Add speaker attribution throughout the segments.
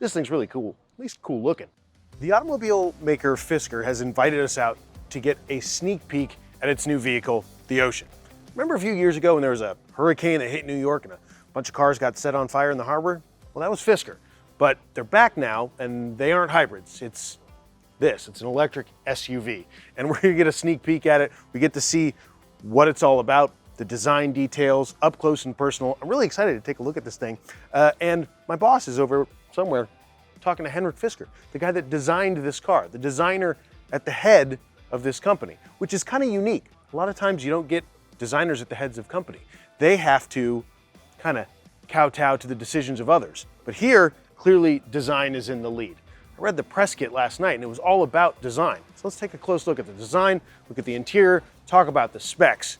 Speaker 1: This thing's really cool, at least cool looking. The automobile maker Fisker has invited us out to get a sneak peek at its new vehicle, the Ocean. Remember a few years ago when there was a hurricane that hit New York and a bunch of cars got set on fire in the harbor? Well, that was Fisker. But they're back now, and they aren't hybrids. It's an electric SUV. And we're gonna get a sneak peek at it. We get to see what it's all about, the design details, up close and personal. I'm really excited to take a look at this thing. And my boss is over somewhere talking to Henrik Fisker, the guy that designed this car, the designer at the head of this company, which is kind of unique. A lot of times you don't get designers at the heads of company. They have to kind of kowtow to the decisions of others. But here, clearly design is in the lead. I read the press kit last night and it was all about design. So let's take a close look at the design, look at the interior, talk about the specs.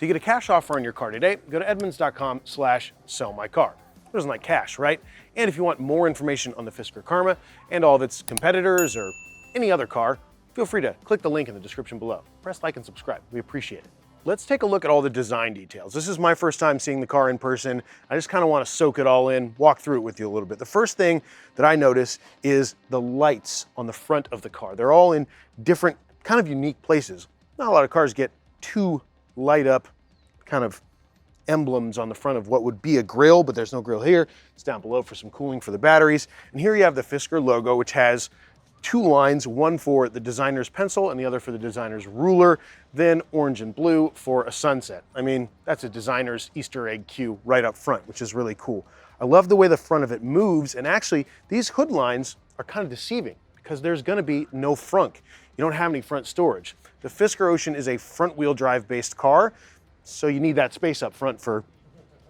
Speaker 1: To get a cash offer on your car today, go to edmunds.com/sellmycar. Who doesn't like cash, right? And if you want more information on the Fisker Karma and all of its competitors or any other car, feel free to click the link in the description below. Press like and subscribe, we appreciate it. Let's take a look at all the design details. This is my first time seeing the car in person. I just kind of want to soak it all in, walk through it with you a little bit. The first thing that I notice is the lights on the front of the car. They're all in different, kind of unique places. Not a lot of cars get two light up kind of emblems on the front of what would be a grille, but there's no grille here. It's down below for some cooling for the batteries. And here you have the Fisker logo, which has two lines, one for the designer's pencil and the other for the designer's ruler, then orange and blue for a sunset. I mean, that's a designer's Easter egg cue right up front, which is really cool. I love the way the front of it moves, and actually these hood lines are kind of deceiving because there's gonna be no frunk. You don't have any front storage. The Fisker Ocean is a front wheel drive based car, so you need that space up front for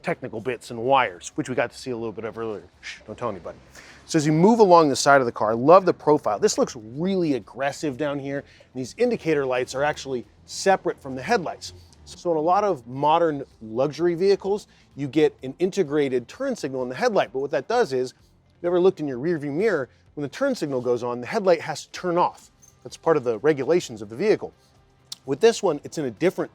Speaker 1: technical bits and wires, which we got to see a little bit of earlier. Shh, don't tell anybody. So as you move along the side of the car, I love the profile. This looks really aggressive down here. And these indicator lights are actually separate from the headlights. So in a lot of modern luxury vehicles, you get an integrated turn signal in the headlight. But what that does is, if you ever looked in your rearview mirror, when the turn signal goes on, the headlight has to turn off. That's part of the regulations of the vehicle. With this one, it's in a different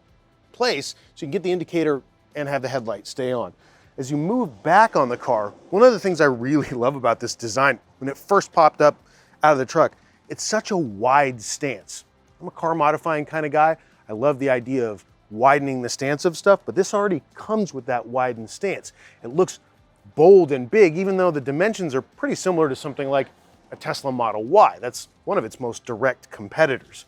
Speaker 1: place, so you can get the indicator and have the headlight stay on. As you move back on the car, one of the things I really love about this design, when it first popped up out of the truck, it's such a wide stance. I'm a car modifying kind of guy. I love the idea of widening the stance of stuff, but this already comes with that widened stance. It looks bold and big, even though the dimensions are pretty similar to something like a Tesla Model Y. That's one of its most direct competitors.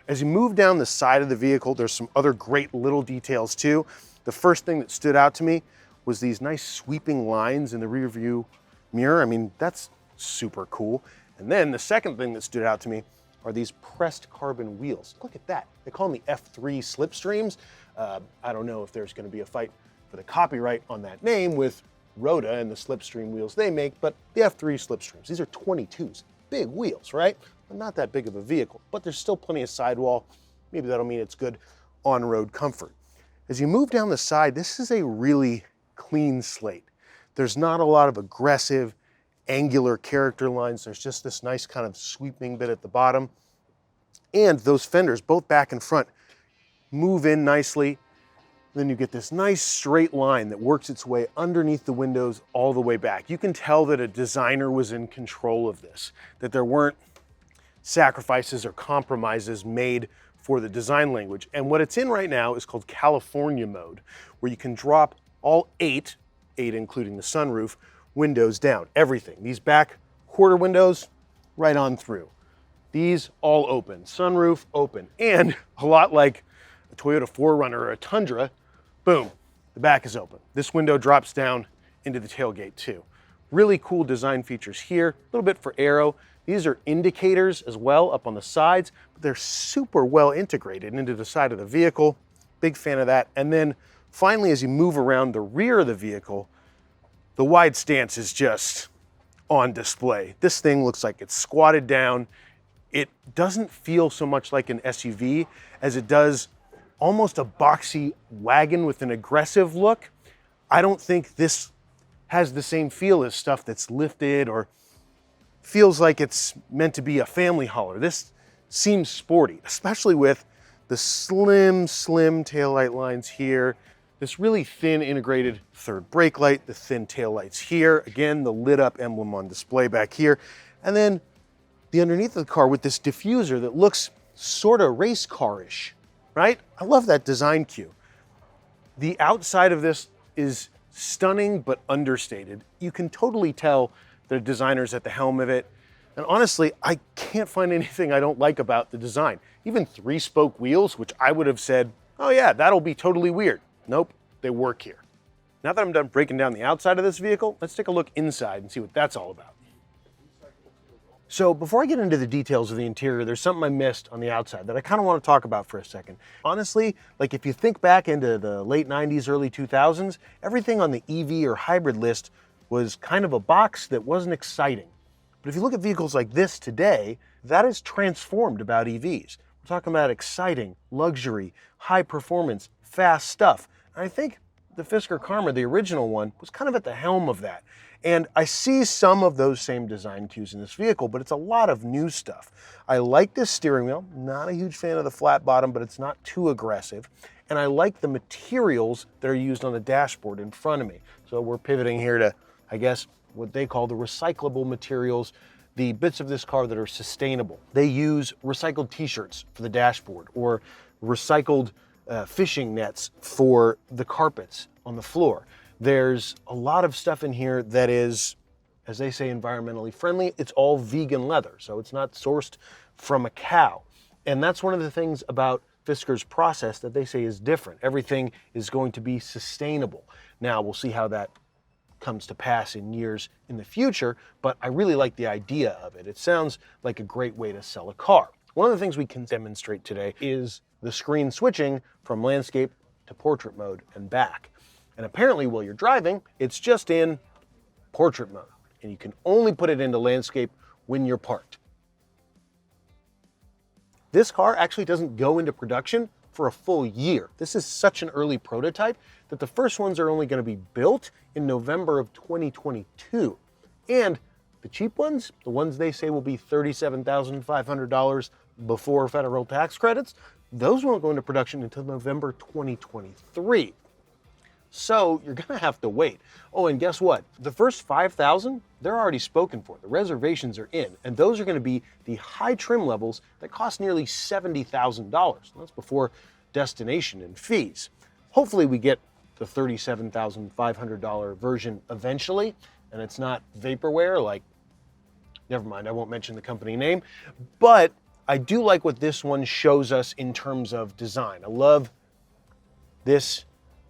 Speaker 1: As you move down the side of the vehicle, there's some other great little details too. The first thing that stood out to me was these nice sweeping lines in the rear view mirror. I mean, that's super cool. And then the second thing that stood out to me are these pressed carbon wheels. Look at that. They call them the F3 Slipstreams. I don't know if there's gonna be a fight for the copyright on that name with Rhoda and the Slipstream wheels they make, but the F3 Slipstreams, these are 22s, big wheels, right? Not that big of a vehicle, but there's still plenty of sidewall. Maybe that'll mean it's good on-road comfort. As you move down the side, this is a really clean slate. There's not a lot of aggressive, angular character lines. There's just this nice kind of sweeping bit at the bottom. And those fenders, both back and front, move in nicely. Then you get this nice straight line that works its way underneath the windows all the way back. You can tell that a designer was in control of this, that there weren't sacrifices or compromises made for the design language. And what it's in right now is called California mode, where you can drop all eight including the sunroof, windows down, everything. These back quarter windows, right on through. These all open, sunroof open, and a lot like a Toyota 4Runner or a Tundra, boom, the back is open. This window drops down into the tailgate too. Really cool design features here, a little bit for aero. These are indicators as well up on the sides, but they're super well integrated into the side of the vehicle. Big fan of that. And then finally, as you move around the rear of the vehicle, the wide stance is just on display. This thing looks like it's squatted down. It doesn't feel so much like an SUV as it does almost a boxy wagon with an aggressive look. I don't think this has the same feel as stuff that's lifted or feels like it's meant to be a family hauler. This seems sporty, especially with the slim taillight lines here, this really thin integrated third brake light, the thin tail lights here, again, the lit up emblem on display back here, and then the underneath of the car with this diffuser that looks sort of race car-ish, right? I love that design cue. The outside of this is stunning but understated. You can totally tell the designer's at the helm of it. And honestly, I can't find anything I don't like about the design. Even 3-spoke wheels, which I would have said, oh yeah, that'll be totally weird. Nope, they work here. Now that I'm done breaking down the outside of this vehicle, let's take a look inside and see what that's all about. So before I get into the details of the interior, there's something I missed on the outside that I kind of want to talk about for a second. Honestly, like if you think back into the late 90s, early 2000s, everything on the EV or hybrid list was kind of a box that wasn't exciting. But if you look at vehicles like this today, that is transformed about EVs. We're talking about exciting, luxury, high performance, fast stuff. And I think the Fisker Karma, the original one, was kind of at the helm of that. And I see some of those same design cues in this vehicle, but it's a lot of new stuff. I like this steering wheel. Not a huge fan of the flat bottom, but it's not too aggressive. And I like the materials that are used on the dashboard in front of me. So we're pivoting here to, I guess, what they call the recyclable materials, the bits of this car that are sustainable. They use recycled t-shirts for the dashboard or recycled fishing nets for the carpets on the floor. There's a lot of stuff in here that is, as they say, environmentally friendly. It's all vegan leather, so it's not sourced from a cow. And that's one of the things about Fisker's process that they say is different. Everything is going to be sustainable. Now, we'll see how that comes to pass in years in the future, but I really like the idea of it. It sounds like a great way to sell a car. One of the things we can demonstrate today is the screen switching from landscape to portrait mode and back. And apparently while you're driving, it's just in portrait mode, and you can only put it into landscape when you're parked. This car actually doesn't go into production for a full year. This is such an early prototype that the first ones are only going to be built in November of 2022. And the cheap ones, the ones they say will be $37,500 before federal tax credits, those won't go into production until November 2023. So you're gonna have to wait. Oh, and guess what? The first 5,000, they're already spoken for. The reservations are in, and those are gonna be the high trim levels that cost nearly $70,000. That's before destination and fees. Hopefully we get the $37,500 version eventually, and it's not vaporware like, never mind, I won't mention the company name, but I do like what this one shows us in terms of design. I love this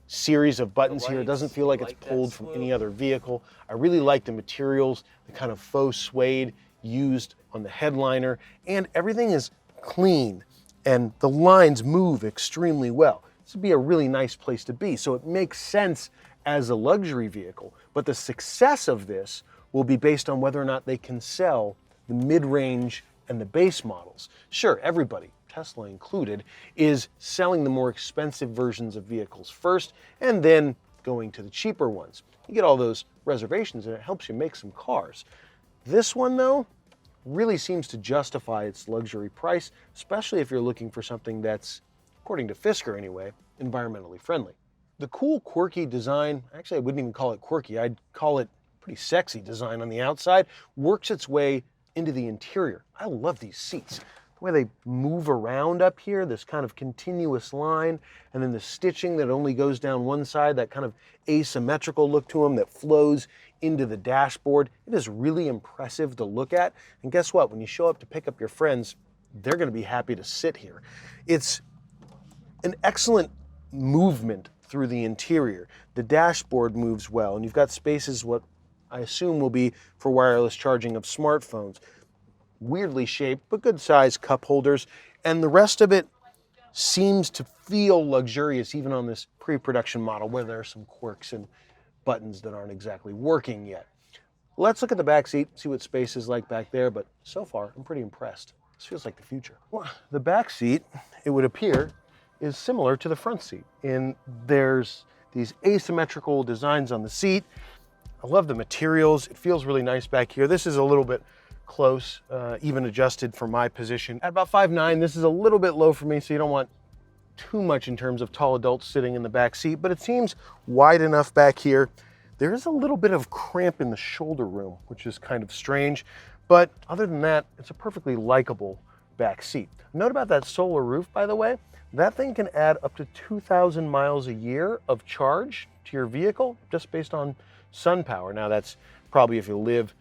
Speaker 1: series of buttons here. It doesn't feel like it's pulled from any other vehicle. I really like the materials, the kind of faux suede used on the headliner, and everything is clean and the lines move extremely well. This would be a really nice place to be, so it makes sense as a luxury vehicle, but the success of this will be based on whether or not they can sell the mid-range and the base models. Sure, everybody, Tesla included, is selling the more expensive versions of vehicles first and then going to the cheaper ones. You get all those reservations and it helps you make some cars. This one, though, really seems to justify its luxury price, especially if you're looking for something that's, according to Fisker anyway, environmentally friendly. The cool, quirky design, actually I wouldn't even call it quirky, I'd call it pretty sexy design on the outside, works its way into the interior. I love these seats. The way they move around up here, this kind of continuous line, and then the stitching that only goes down one side, that kind of asymmetrical look to them that flows into the dashboard. It is really impressive to look at. And guess what? When you show up to pick up your friends, they're going to be happy to sit here. It's an excellent movement through the interior. The dashboard moves well, and you've got spaces what I assume will be for wireless charging of smartphones. Weirdly shaped, but good sized cup holders, and the rest of it seems to feel luxurious even on this pre-production model where there are some quirks and buttons that aren't exactly working yet. Let's look at the back seat, see what space is like back there, but so far I'm pretty impressed. This feels like the future. Well, the back seat, it would appear, is similar to the front seat, and there's these asymmetrical designs on the seat. I love the materials. It feels really nice back here. This is a little bit close, even adjusted for my position. At about 5'9", this is a little bit low for me, so you don't want too much in terms of tall adults sitting in the back seat, but it seems wide enough back here. There is a little bit of cramp in the shoulder room, which is kind of strange, but other than that, it's a perfectly likable back seat. Note about that solar roof, by the way, that thing can add up to 2,000 miles a year of charge to your vehicle just based on sun power. Now that's probably if you live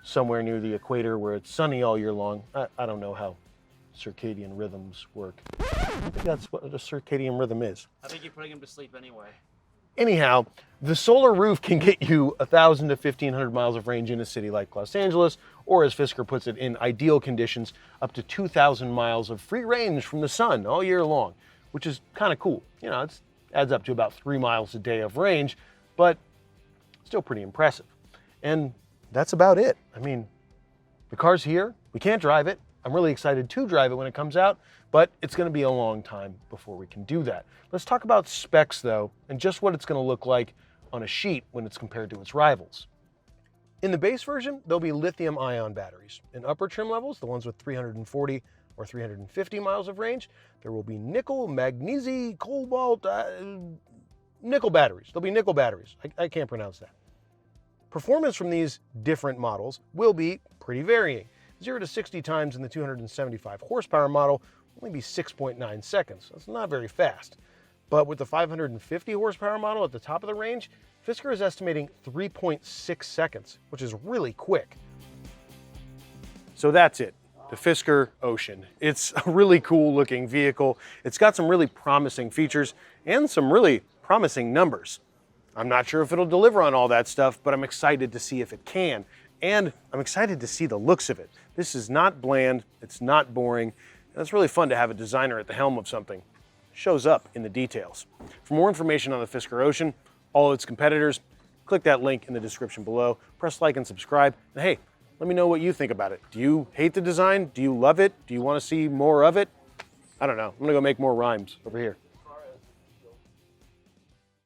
Speaker 1: somewhere near the equator where it's sunny all year long. I don't know how circadian rhythms work. I think that's what a circadian rhythm is.
Speaker 2: I think you're putting him to sleep anyway.
Speaker 1: Anyhow, the solar roof can get you 1,000 to 1,500 miles of range in a city like Los Angeles, or as Fisker puts it, in ideal conditions, up to 2,000 miles of free range from the sun all year long, which is kind of cool. You know, it adds up to about 3 miles a day of range, but still pretty impressive. And that's about it. I mean, the car's here. We can't drive it. I'm really excited to drive it when it comes out, but it's going to be a long time before we can do that. Let's talk about specs, though, and just what it's going to look like on a sheet when it's compared to its rivals. In the base version, there'll be lithium-ion batteries. In upper trim levels, the ones with 340 or 350 miles of range, there will be nickel, magnesium, cobalt, nickel batteries. There'll be nickel batteries. I can't pronounce that. Performance from these different models will be pretty varying. 0 to 60 times in the 275 horsepower model will only be 6.9 seconds. That's not very fast. But with the 550 horsepower model at the top of the range, Fisker is estimating 3.6 seconds, which is really quick. So that's it, the Fisker Ocean. It's a really cool looking vehicle. It's got some really promising features and some really promising numbers. I'm not sure if it'll deliver on all that stuff, but I'm excited to see if it can. And I'm excited to see the looks of it. This is not bland, it's not boring, and it's really fun to have a designer at the helm of something. It shows up in the details. For more information on the Fisker Ocean, all of its competitors, click that link in the description below, press like and subscribe, and hey, let me know what you think about it. Do you hate the design? Do you love it? Do you want to see more of it? I don't know, I'm gonna go make more rhymes over here.